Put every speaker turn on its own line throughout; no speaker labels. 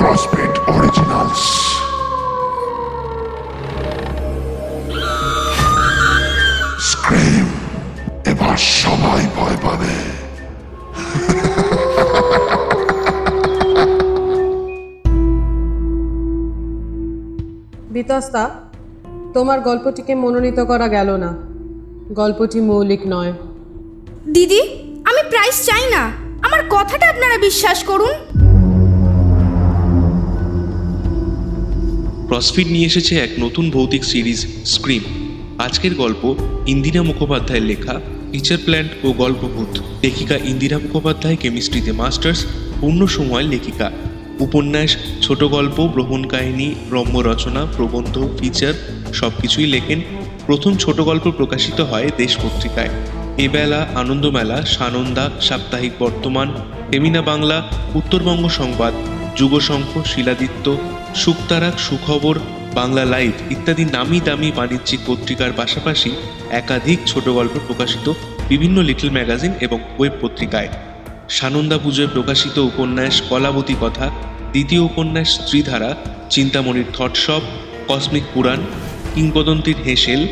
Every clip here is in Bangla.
ক্রসবিট অরিজিনালস। স্ক্রিম, এবার সবাই ভয় পাবে।
বিতস্তা, তোমার গল্পটিকে মনোনীত করা গেল না। গল্পটি মৌলিক নয়।
দিদি, আমি প্রাইজ চাই না, আমার কথাটা আপনারা বিশ্বাস করুন।
ক্রসফিট নিয়ে এসেছে এক নতুন ভৌতিক সিরিজ স্ক্রিম। আজকের গল্প ইন্দিরা মুখোপাধ্যায়ের লেখা টিচার প্ল্যান্ট ও গল্পভূত। লেখিকা ইন্দিরা মুখোপাধ্যায় কেমিস্ট্রিতে মাস্টার্স, পূর্ণ সময়ের লেখিকা। উপন্যাস, ছোট গল্প, ভ্রমণ কাহিনী, রম্য রচনা, প্রবন্ধ, ফিচার সবকিছুই লেখেন। প্রথম ছোট গল্প প্রকাশিত হয় দেশ পত্রিকায়। এবেলা, আনন্দমেলা, সানন্দা, সাপ্তাহিক বর্তমান, ফেমিনা বাংলা, উত্তরবঙ্গ সংবাদ, যুগশঙ্খ, শিলাদিত্য, শুকতারাক, সুখবর, বাংলা লাইভ ইত্যাদি নামি দামি বাণিজ্যিক পত্রিকার পাশাপাশি একাধিক ছোট গল্প প্রকাশিত বিভিন্ন লিটল ম্যাগাজিন এবং ওয়েব পত্রিকায়। সানন্দা পুজোয় প্রকাশিত উপন্যাস কলাবতী কথা, দ্বিতীয় উপন্যাস স্ত্রীধারা, চিন্তামণির থটসপ, কসমিক পুরাণ, কিংবদন্তির হেসেল,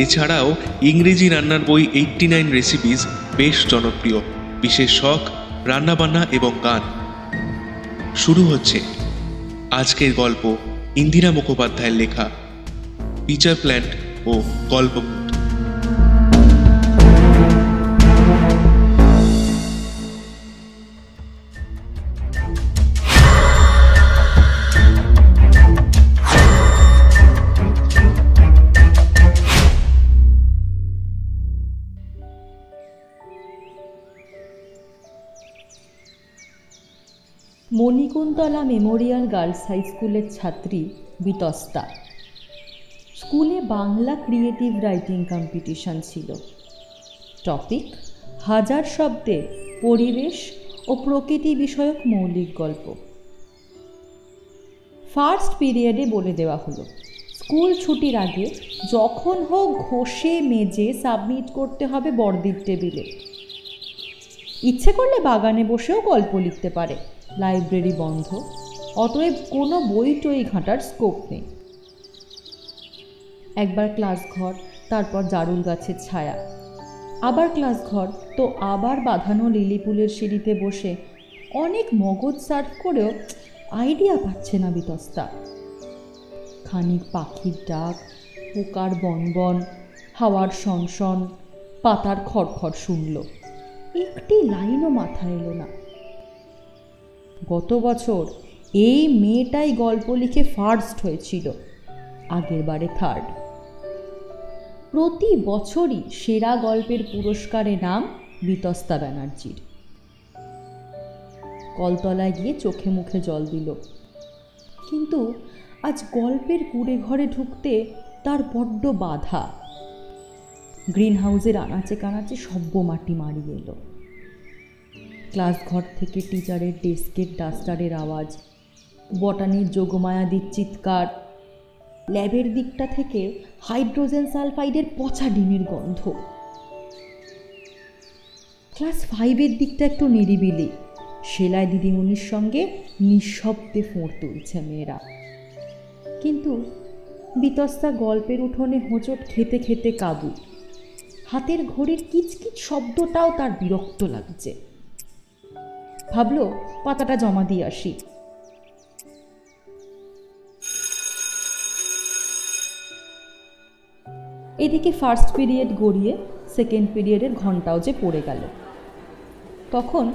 এছাড়াও ইংরেজি রান্নার বই 89 রেসিপিস বেশ জনপ্রিয়। বিশেষ শখ রান্নাবান্না এবং গান। শুরু হচ্ছে আজকের গল্প ইন্দিরা মুখোপাধ্যায়ের লেখা টিচার প্ল্যান্ট ও গল্পভূত।
মণিকুন্তলা মেমোরিয়াল গার্লস হাই স্কুলের ছাত্রী বিতস্তা। স্কুলে বাংলা ক্রিয়েটিভ রাইটিং কম্পিটিশন ছিল। টপিক 1000 শব্দে পরিবেশ ও প্রকৃতি বিষয়ক মৌলিক গল্প। ফার্স্ট পিরিয়ডে বলে দেওয়া হলো স্কুল ছুটির আগে যখন হোক ঘষে মেজে সাবমিট করতে হবে বড়দির টেবিলে। ইচ্ছে করলে বাগানে বসেও গল্প লিখতে পারে, লাইব্রেরি বন্ধ, অতএব কোনো বই টই ঘাঁটার স্কোপ নেই। একবার ক্লাস ঘর, তারপর জারুল গাছের ছায়া, আবার ক্লাস ঘর, তো আবার বাঁধানো লিলি ফুলের সিঁড়িতে বসে অনেক মগজ সার্ভ করেও আইডিয়া পাচ্ছে না বিতস্তা। খানিক পাখির ডাক, পোকার বনবন, হাওয়ার সনসন, পাতার খড়খড় শুনল, একটি লাইনও মাথায় এলো না। গত বছর এই মেয়েটাই গল্প লিখে ফার্স্ট হয়েছিল, আগের বারে থার্ড। প্রতি বছরই সেরা গল্পের পুরস্কারে নাম বিতস্তা ব্যানার্জির। কলতলায় গিয়ে চোখে মুখে জল দিল, কিন্তু আজ গল্পের কুড়ে ঘরে ঢুকতে তার বড্ড বাধা। গ্রিন হাউসের আনাচে কানাচে সভ্য মাটি মারিয়ে এলো। ক্লাস ঘর থেকে টিচারের ডেস্কের ডাস্টারের আওয়াজ, বটানির যোগমায়াদির চিৎকার, ল্যাবের দিকটা থেকে হাইড্রোজেন সালফাইডের পচা ডিমের গন্ধ। ক্লাস 5-এর দিকটা একটু নিরিবিলি, সেলাই দিদিমণির সঙ্গে নিঃশব্দে ফোঁড় তুলছে মেয়েরা। কিন্তু বিতস্তা গল্পের উঠোনে হোঁচট খেতে খেতে কাবু। হাতের ঘড়ির কিচকিচ শব্দটাও তার বিরক্ত লাগছে। ভাবল পাতাটা জমা দিয়ে আসি। এদিকে ফার্স্ট পিরিয়ড গড়িয়ে সেকেন্ড পিরিয়ডের ঘন্টাও যে পড়ে গেল। তখন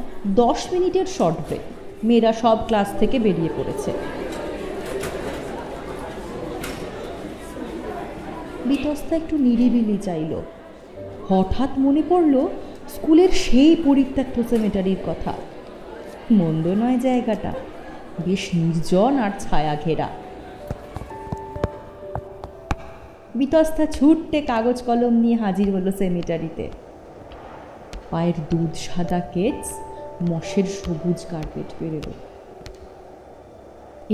10 মিনিটের শর্ট ব্রেক। মেয়েরা সব ক্লাস থেকে বেরিয়ে পড়েছে। বিতস্তা একটু নিরিবিলি চাইল। হঠাৎ মনে পড়ল স্কুলের সেই পরিত্যক্ত সেমেটারির কথা। মন্দ নয় জায়গাটা, বেশ নির্জন আর ছায়া ঘেরা। বিতস্তা ছুটতে কাগজ কলম নিয়ে হাজির হলো সেমেটারিতে। পায়ের দুধ সাদা কেটস, মশের সবুজ কার্পেট বেরোলো।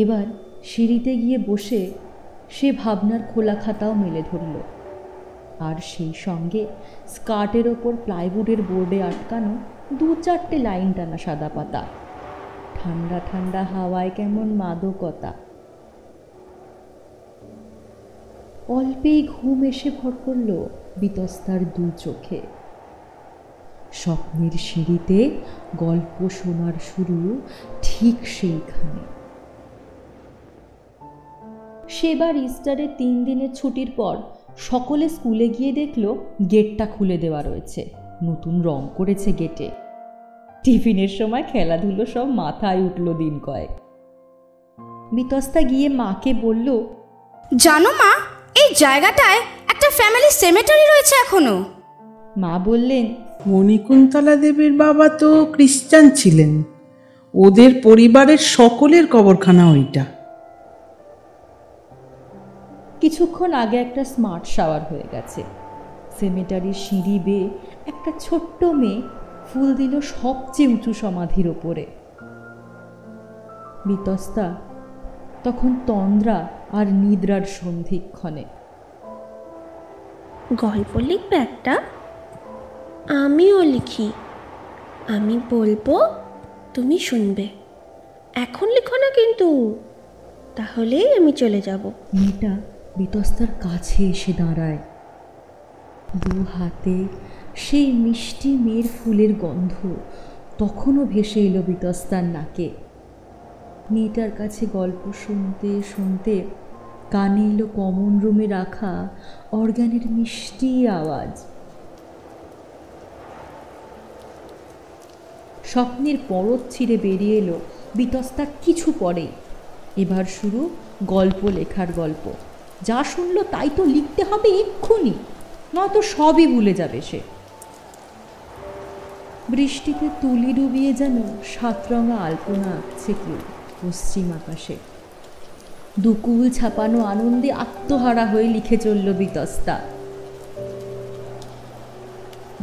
এবার সিঁড়িতে গিয়ে বসে সে ভাবনার খোলা খাতাও মেলে ধরল, আর সেই সঙ্গে স্কার্টের ওপর প্লাইউডের বোর্ডে আটকানো 2-4টে লাইন টানা সাদা পাতা। ঠান্ডা ঠান্ডা হাওয়ায় কেমন মাদকতা। অল্পেই ঘুম এসে ভর করল বিতস্তার দু চোখে। স্বপ্নের সিঁড়িতে গল্প শোনার শুরু ঠিক সেইখানে। সেবার ইস্টারের 3 দিনের ছুটির পর সকলে স্কুলে গিয়ে দেখলো গেটটা খুলে দেওয়া রয়েছে, নতুন রং করেছে গেটে। টিফিনের সময় খেলাধুলো সব মাথায় উঠল দিন কয়েক। বিতস্তা গিয়ে মাকে বলল,
জানো মা, এই জায়গাটায় একটা ফ্যামিলি সেমেটারি রয়েছে এখনো।
মা বললেন,
মণিকুন্তলা দেবীর বাবা তো খ্রিস্টান ছিলেন, ওদের পরিবারের সকলের কবরখানা ওইটা।
কিছুক্ষণ আগে একটা স্মার্ট শাওয়ার হয়ে গেছে। সেমেটারির সিঁড়ি বেয়ে একটা ছোট্ট মেয়ে ফুল দিল সবচেয়ে উঁচু সমাধির ওপরে। বিতস্তা তখন তন্দ্রা আর নিদ্রার সন্ধিক্ষণে।
গল্প লিখবে একটা? আমিও লিখি, আমি বলবো, তুমি শুনবে। এখন লিখো না কিন্তু, তাহলেই আমি চলে যাব।
মেয়েটা বিতস্তার কাছে এসে দাঁড়ায়। দু হাতে সেই মিষ্টি মেয়ের ফুলের গন্ধ তখনও ভেসে এলো বিতস্তার নাকে। মেয়েটার কাছে গল্প শুনতে শুনতে কানে এলো কমন রুমে রাখা অর্গানের মিষ্টি আওয়াজ। স্বপ্নের পরত ছিঁড়ে বেরিয়ে এলো বিতস্তার কিছু পরেই। এবার শুরু গল্প লেখার গল্প। যা শুনলো তাই তো লিখতে হবে এক্ষুনি, নয়তো সবই ভুলে যাবে সে। বৃষ্টিতে তুলি ডুবিয়ে যেন 7 রঙা আলপনা আঁকছে কেউ পশ্চিম আকাশে। দুকুল ছাপানো আনন্দে আত্মহারা হয়ে লিখে চলল বিতস্তা।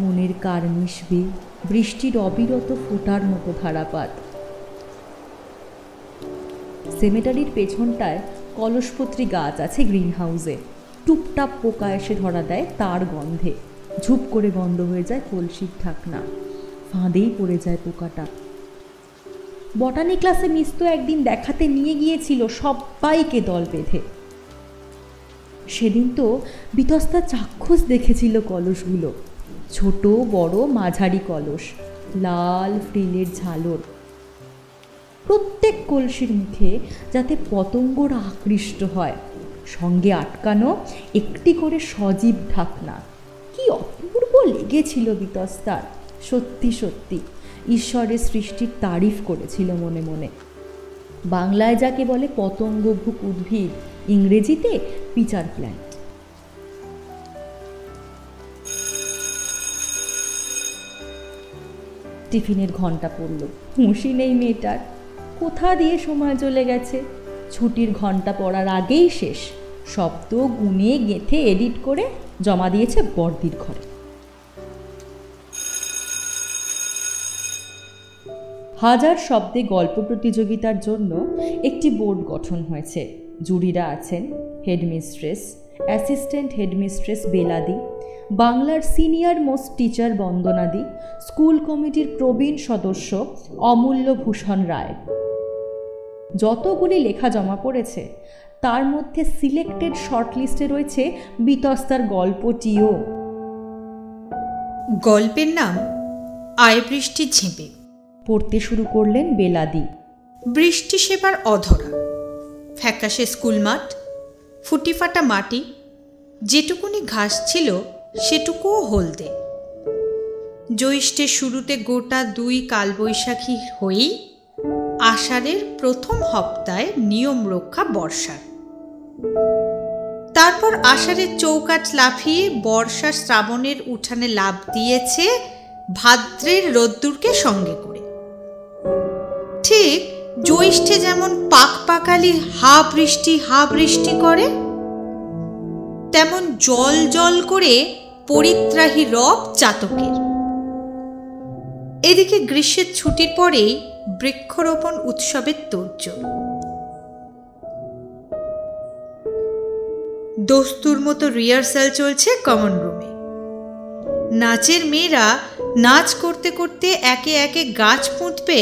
মনের কার্নিশ বেয়ে বৃষ্টির অবিরত ফোটার মতো ধারাপাত। সেমেটারির পেছনটায় কলসপত্রী গাছ আছে গ্রিন হাউসে। টুপটাপ পোকা এসে ধরা দেয় তার গন্ধে। ঝুপ করে বন্ধ হয়ে যায় কলসির ঢাকনা, ফাঁদেই পড়ে যায় পোকাটা। বটানি ক্লাসে মিস তো একদিন দেখাতে নিয়ে গিয়েছিল সবাইকে দল বেঁধে। সেদিন তো বিতস্তা চাক্ষুষ দেখেছিল কলসগুলো, ছোট বড় মাঝারি কলস, লাল ফ্রিলের ঝালর। প্রত্যেক কলসির মুখে যাতে পতঙ্গরা আকৃষ্ট হয়, সঙ্গে আটকানো একটি করে সজীব ঢাকনা। কি অপূর্ব লেগেছিল বিতস্তার। সত্যি সত্যি ঈশ্বরের সৃষ্টির তারিফ করেছিল মনে মনে। বাংলায় যাকে বলে পতঙ্গভুক উদ্ভিদ, ইংরেজিতে পিচার প্ল্যান্ট। টিফিনের ঘন্টা পড়ল। হুঁশি নেই মেয়েটার, কোথা দিয়ে সময় চলে গেছে। ছুটির ঘন্টা পড়ার আগেই শেষ। শব্দ গুনে গেঁথে এডিট করে জমা দিয়েছে বর্দির ঘরে। হাজার শব্দে গল্প প্রতিযোগিতার জন্য একটি বোর্ড গঠন হয়েছে। জুরিরা আছেন হেডমিস্ট্রেস, অ্যাসিস্ট্যান্ট হেডমিস্ট্রেস বেলাদি, বাংলার সিনিয়র মোস্ট টিচার বন্দনাদি, স্কুল কমিটির প্রবীণ সদস্য অমূল্য ভূষণ রায়। যতগুলি লেখা জমা পড়েছে তার মধ্যে সিলেক্টেড শর্টলিস্টে রয়েছে বিতস্তার গল্পটিও।
গল্পের নাম আয় বৃষ্টির ঝেঁপে।
পড়তে শুরু করলেন বেলাদি।
বৃষ্টি সেবার অধরা, ফ্যাকাশে স্কুল মাঠ, ফুটিফাটা মাটি, যেটুকুনি ঘাস ছিল সেটুকুও হলদে। জ্যৈষ্ঠের শুরুতে গোটা 2 কালবৈশাখী হয়েই আষাঢ়ের প্রথম হপ্তায় নিয়ম রক্ষা বর্ষার। তারপর আষাঢ়ের চৌকাঠ লাফিয়ে বর্ষা শ্রাবণের উঠানে লাফ দিয়েছে ভাদ্রের রোদ্দুরকে সঙ্গে করে। ঠিক জ্যৈষ্ঠে যেমন পাকপাকালির হা বৃষ্টি করে, তেমন জল জল করে পরিত্রাহী রব চাতকের। এদিকে গ্রীষ্মের ছুটির পরেই বৃক্ষরোপণ উৎসবের তোড়জোড়। দস্তুর মতো রিহার্সাল চলছে কমন রুমে। নাচের মেয়েরা নাচ করতে করতে একে একে গাছ পুঁতবে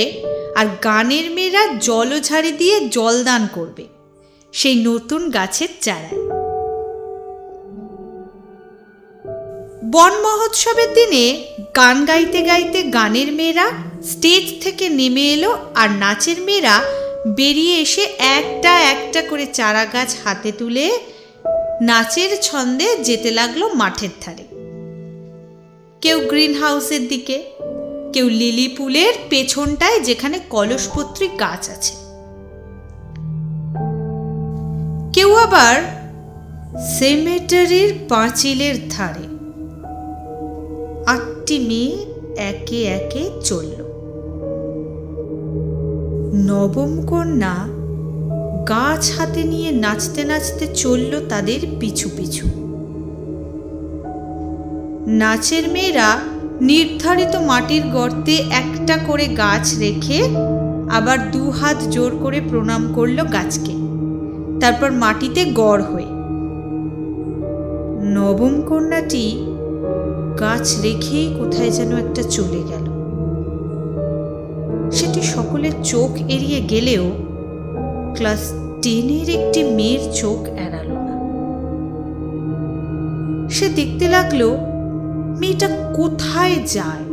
আর গানের মেয়েরা জলঝাড়ি দিয়ে জলদান করবে সেই নতুন গাছের চারায়। বন মহোৎসবের দিনে গান গাইতে গাইতে গানের মেয়েরা স্টেজ থেকে নেমে এলো, আর নাচের মেয়েরা বেরিয়ে এসে একটা একটা করে চারা গাছ হাতে তুলে নাচের ছন্দে যেতে লাগলো মাঠের ধারে। কেউ গ্রিন হাউসের দিকে, কেউ লিলি পুলের পেছনটায় যেখানে কলসপত্রী গাছ আছে, কেউ আবার সেমেটারির পাঁচিলের ধারে। 8টি মেয়ে একে একে চলল। নবম কন্যা গাছ হাতে নিয়ে নাচতে নাচতে চলল তাদের পিছু পিছু। নাচের মেয়েরা নির্ধারিত মাটির গর্তে একটা করে গাছ রেখে আবার 2 হাত জোর করে প্রণাম করল গাছকে, তারপর মাটিতে গড় হয়ে। নবম কন্যাটি গাছ রেখেই কোথায় যেন একটা চলে গেল। সেটি সকলের চোখ এড়িয়ে গেলেও ক্লাস 10-এর একটি মেয়ের চোখ এড়ালো না। সে দেখতে লাগলো মেয়েটা কোথায় যায়।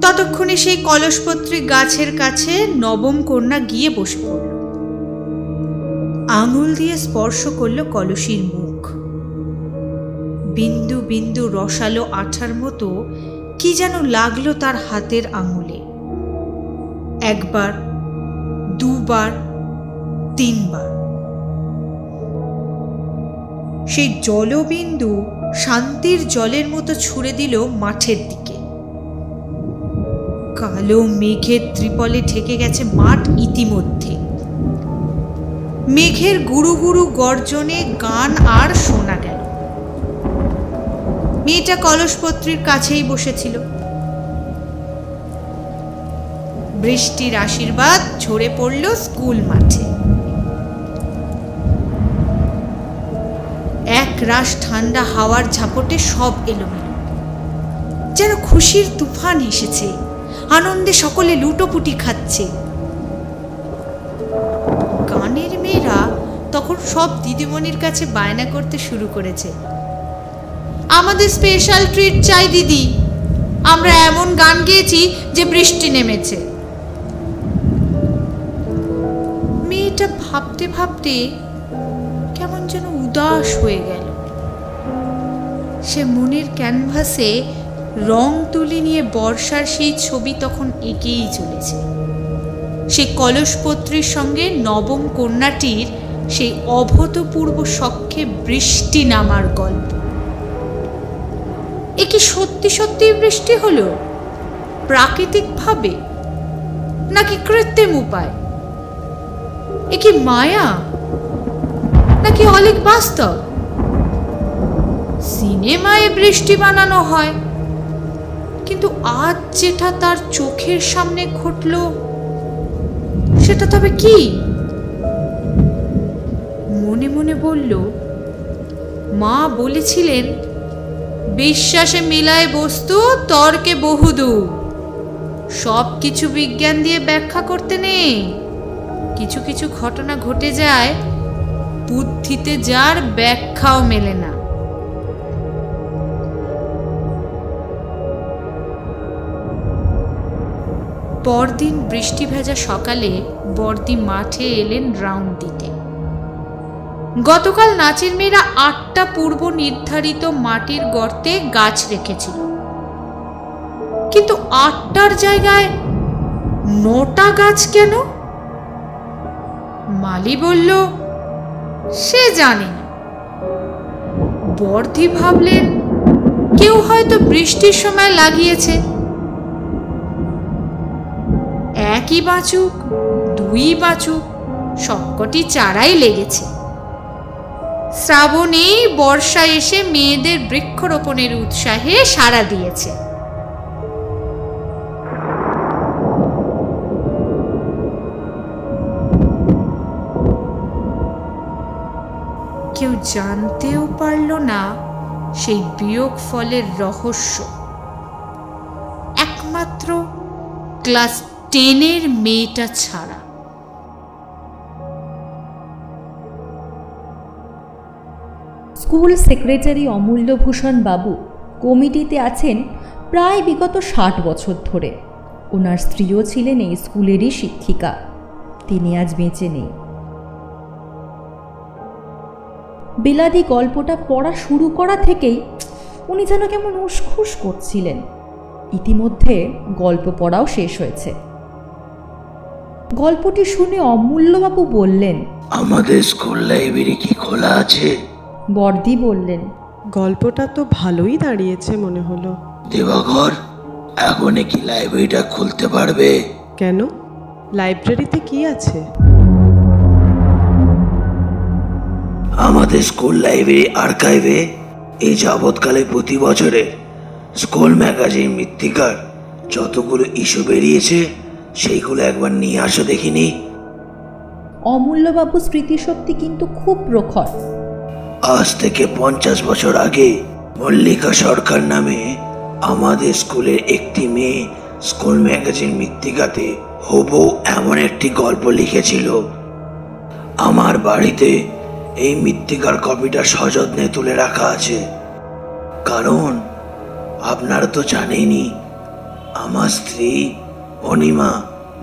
ততক্ষণে সেই কলসপত্রী গাছের কাছে নবম কন্যা গিয়ে বসে পড়ল। আঙুল দিয়ে স্পর্শ করল কলসির মুখ। বিন্দু বিন্দু রসালো আঠার মতো কি যেন লাগলো তার হাতের আঙুলে। 1 বার, 2 বার, 3 বার। সেই জলবিন্দু শান্তির জলের মতো ছুঁড়ে দিল মাঠের দিকে। কালো মেঘের ত্রিপলে ঢেকে গেছে মাঠ ইতিমধ্যে। মেঘের গুরু গুরু গর্জনে গান আর শোনা গেল। মেয়েটা কলসপত্রীর কাছেই বসেছিল। বৃষ্টির আশীর্বাদ ঝরে পড়ল স্কুল মাঠে। এক রাশ ঠান্ডা হাওয়ার ঝাপটে সব এলোমেলো, যেন খুশির তুফান এসেছে। আনন্দে সকলে লুটোপুটি খাচ্ছে। গানের মেয়েরা তখন সব দিদিমণির কাছে বায়না করতে শুরু করেছে, আমাদের স্পেশাল ট্রিট চাই দিদি, আমরা এমন গান গেয়েছি যে বৃষ্টি নেমেছে। মেয়েটা ভাবতে ভাবতে কেমন যেন উদাস হয়ে গেল। সে মনের ক্যানভাসে রং তুলি নিয়ে বর্ষার সেই ছবি তখন এঁকেই চলেছে। সেই কলসপত্রীর সঙ্গে নবম কন্যাটির সেই অভূতপূর্ব শখে বৃষ্টি নামার গল্প। এ কি সত্যি সত্যি বৃষ্টি হলো, প্রাকৃতিকভাবে নাকি কৃত্রিম উপায়? এ কি মায়া নাকি অলিক বাস্তব? সিনেমায় বৃষ্টি বানানো হয়, কিন্তু আজ যেটা তার চোখের সামনে ঘটল সেটা তবে কি? মনে মনে বলল, মা বলেছিলেন বিশ্বাসে মিলায় বস্তু তর্কে বহুদূর। সব কিছু বিজ্ঞান দিয়ে ব্যাখ্যা করতে নেই। কিছু কিছু ঘটনা ঘটে যায় বুদ্ধিতে যার ব্যাখ্যাও মেলে না। পরদিন বৃষ্টি ভেজা সকালে বর্দি মাঠে এলেন রাউন্ড দিতে। গতকাল নাচের মেয়েরা 8টা পূর্ব নির্ধারিত মাটির গর্তে গাছ রেখেছিল, কিন্তু 8টার জায়গায় 9টা গাছ কেন? মালি বলল সে জানে না। বর্দি ভাবলেন কেউ হয়তো বৃষ্টির সময় লাগিয়েছে। 1ই বাঁচুক 2ই বাঁচুক, সবকটি চারাই লেগেছে। শ্রাবণেই বর্ষা এসে মেয়েদের বৃক্ষরোপণের উৎসাহে সাড়া দিয়েছে। কেউ জানতেও পারল না সেই বিয়োগ ফলের রহস্য। একমাত্র ক্লাস 10-এর মেয়েটা ছাড়া।
স্কুল সেক্রেটারি অমূল্যভূষণ বাবু কমিটিতে আছেন প্রায় বিগত 60 বছর ধরে। ওনার স্ত্রীও ছিলেন এই স্কুলেরই শিক্ষিকা। তিনি আজ বেঁচে নেই। বিলাদি গল্পটা পড়া শুরু করা থেকেই উনি যেন কেমন উসখুস করছিলেন। ইতিমধ্যে গল্প পড়াও শেষ হয়েছে। গল্পটি শুনে অমূল্যবাবু বললেন,
আমাদের স্কুল লাইব্রেরি কি খোলা আছে?
বর্দি বললেন,
গল্পটা তো ভালোই দাঁড়িয়েছে মনে হলো।
দেবাঘর, এখন কি লাইব্রেরিটা খুলতে পারবে?
কেন, লাইব্রেরিতে কি আছে?
আমাদের স্কুল লাইব্রেরি আর্কাইভে এই যাবৎকালে প্রতি বছরে স্কুল ম্যাগাজিন মৃত্তিকার যতগুলো ইস্যু বেরিয়েছে সেইগুলো একবার নিয়ে আসো দেখিনি।
অমূল্যবাবু স্মৃতিশক্তি কিন্তু খুব প্রখর।
আজ থেকে 50 বছর আগে মল্লিকা সরকার নামে আমাদের স্কুলের একটি মেয়ে স্কুল ম্যাগাজিন মৃত্তিকাতে হুবহু এমন একটি গল্প লিখেছিল। আমার বাড়িতে এই মৃত্তিকার কপিটা সযত্নে তুলে রাখা আছে, কারণ আপনারা তো জানেনই আমার স্ত্রী অনিমা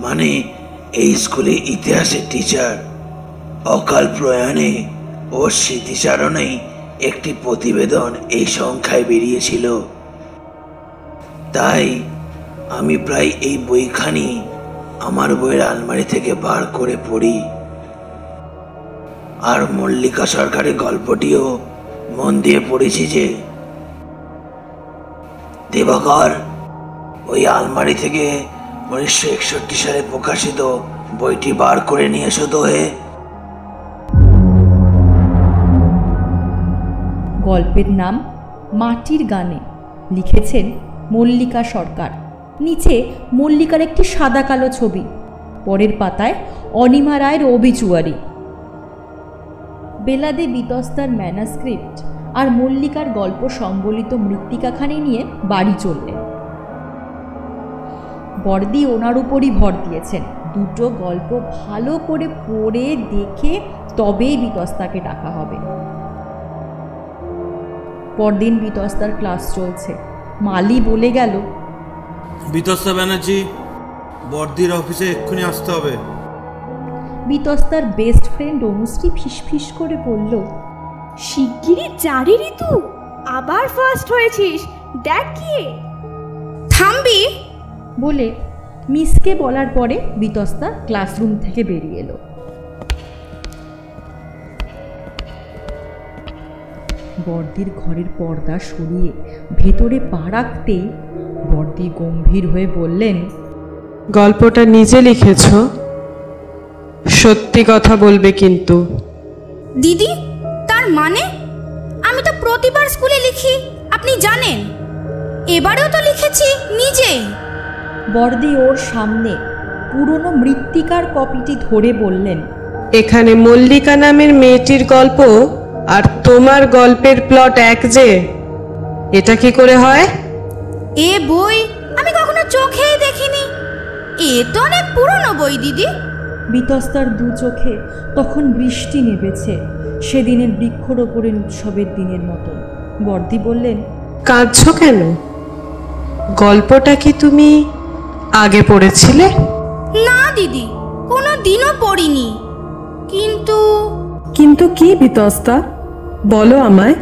মানে এই স্কুলে ইতিহাসের টিচার অকাল প্রয়াণে ওর স্মৃতিচারণেই একটি প্রতিবেদন এই সংখ্যায় বেরিয়েছিল। তাই আমি প্রায় এই বইখানি আমার বইয়ের আলমারি থেকে বার করে পড়ি। আর মল্লিকা সরকারের গল্পটিও মন দিয়ে পড়েছি। যে দেবাকর, ওই আলমারি থেকে 1961 সালে প্রকাশিত বইটি বার করে নিয়ে এসো তো।
গল্পের নাম মাটির গানে, লিখেছেন মল্লিকা সরকার। নিচে মল্লিকার একটি সাদা কালো ছবি, পরের পাতায় অনিমা রায়ের অবিচুয়ারি। বেলাদে বিতস্তার ম্যানাস্ক্রিপ্ট আর মল্লিকার গল্প সম্বলিত মৃত্তিকাখানি নিয়ে বাড়ি চললেন। বর্দি ওনার উপরই ভর দিয়েছেন, দুটো গল্প ভালো করে পড়ে দেখে তবেই বিতস্তাকে ডাকা হবে। পরদিন বিতস্তার ক্লাস চলছে। মালি বলে গেল,
বিতস্তা ব্যানার্জি, বর্দির অফিসে এক্ষুনি আসতে হবে।
বিতস্তার বেস্ট ফ্রেন্ড অনুশ্রী ফিসফিস করে বলল,
শিগগিরই 4 ঋতু, আবার ফার্স্ট হয়েছিস, দেখ কি। থামবি
বলে মিসকে বলার পরে বিতস্তা ক্লাসরুম থেকে বেরিয়ে এলো। বর্দির ঘরের পর্দা সরিয়ে ভেতরে পা রাখতেই বর্দি গম্ভীর হয়ে বললেন,
গল্পটা নিজে লিখেছ? সত্যি কথা বলবে কিন্তু।
দিদি, তার মানে? আমি তো প্রতিবার স্কুলে লিখি, আপনি জানেন। এবারেও তো লিখেছি নিজেই।
বর্দি ওর সামনে পুরনো মৃত্তিকার কপিটি ধরে বললেন,
এখানে মল্লিকা নামের মেয়েটির গল্প আর তোমার গল্পের প্লট এক যে, এটা কি করে হয়?
এ বই আমি কখনো চোখেই দেখিনি। এ তো অনেক পুরনো বই দিদি।
বিতস্তার দু চোখে তখন বৃষ্টি নেমেছে, সেদিনের বৃক্ষরোপণের উৎসবের দিনের মতো। বর্দি বললেন,
কাঁদছ কেন? গল্পটা কি তুমি আগে পড়েছিলে?
না দিদি, কোনো দিনও পড়িনি। কিন্তু
কিন্তু কি বিতস্তা, বলো আমায়।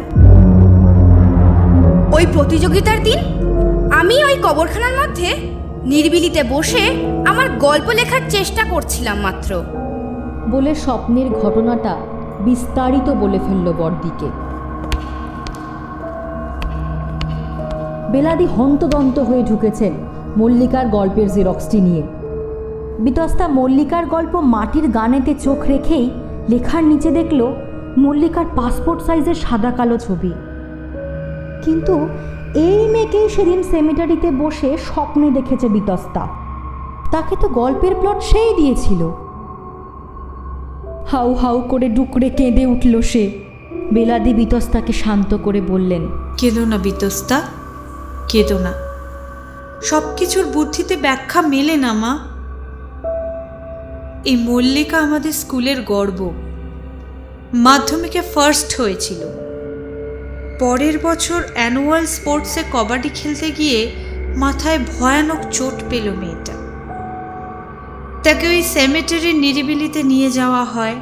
ওই প্রতিযোগিতার দিন আমি ওই কবরখানার মধ্যে নিরিবিলিতে বসে আমার গল্প লেখার চেষ্টা করছিলাম মাত্র।
বলে স্বপ্নের ঘটনাটা বিস্তারিত বলে ফেলল বর্দিকে। বেলাদি হন্তদন্ত হয়ে ঢুকেছেন মল্লিকার গল্পের জেরক্সটি নিয়ে। বিতস্তা মল্লিকার গল্প মাটির গানেতে চোখ রেখেই লেখার নিচে দেখল মল্লিকার পাসপোর্ট সাইজের সাদা কালো ছবি। কিন্তু এই মেয়েকেই সেদিন সেমিটারিতে বসে স্বপ্নে দেখেছে বিতস্তা। তাকে তো গল্পের প্লট সেই দিয়েছিল। হাউ হাউ করে ডুকরে কেঁদে উঠল সে। বেলাদি বিতস্তাকে শান্ত করে বললেন,
কেঁদো না বিতস্তা, কেঁদো না। সব কিছুর বুদ্ধিতে ব্যাখ্যা মেলে না মা। এই মল্লিকা আমাদের স্কুলের গর্ব। মাধ্যমিকে ফার্স্ট হয়েছিল। পরের বছর অ্যানুয়াল স্পোর্টসে কবাডি খেলতে গিয়ে মাথায় ভয়ানক চোট পেল মেয়েটা। তাকে ওই সেমেটারির নিরিবিলিতে নিয়ে যাওয়া হয়।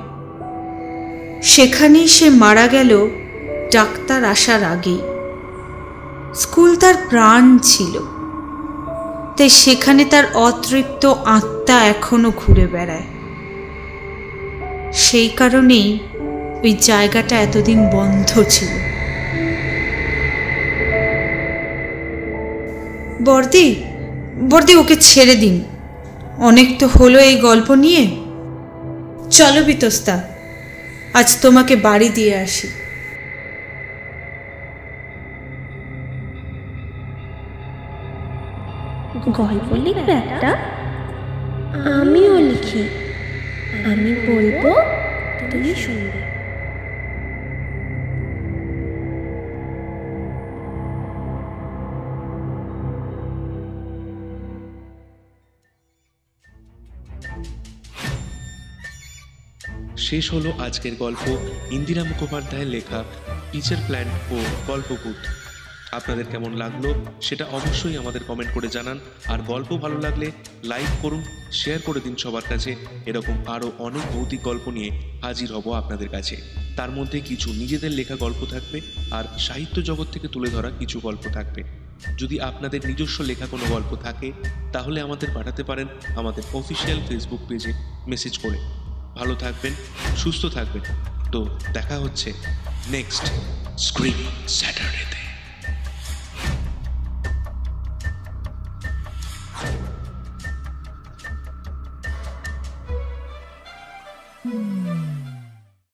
সেখানেই সে মারা গেল ডাক্তার আসার আগেই। স্কুল তার প্রাণ ছিল, তাই সেখানে তার অতৃপ্ত আত্মা এখনো ঘুরে বেড়ায়। সেই কারণেই ওই জায়গাটা এতদিন বন্ধ ছিল। বর্দি, বর্দি, ওকে ছেড়ে দিন। অনেক তো হলো এই গল্প নিয়ে। চলো বিতস্তা, আজ তোমাকে বাড়ি দিয়ে আসি।
গল্প লিখবে একটা? আমিও লিখি। আমি বলবো, তুমি শুনবে।
শেষ হলো আজকের গল্প ইন্দিরা মুখোপাধ্যায়ের লেখা টিচার প্ল্যান্ট ও গল্পভূত। আপনাদের কেমন লাগলো সেটা অবশ্যই আমাদের কমেন্ট করে জানান। আর গল্প ভালো লাগলে লাইক করুন, শেয়ার করে দিন সবার কাছে। এরকম আরও অনেক ভৌতিক গল্প নিয়ে হাজির হব আপনাদের কাছে। তার মধ্যে কিছু নিজেদের লেখা গল্প থাকবে, আর সাহিত্য জগৎ থেকে তুলে ধরা কিছু গল্প থাকবে। যদি আপনাদের নিজস্ব লেখা কোনো গল্প থাকে তাহলে আমাদের পাঠাতে পারেন আমাদের অফিসিয়াল ফেসবুক পেজে মেসেজ করে। ভালো থাকবেন, সুস্থ থাকবেন। তো দেখা হচ্ছে নেক্সট স্ক্রিম স্যাটারডেতে।
হুম।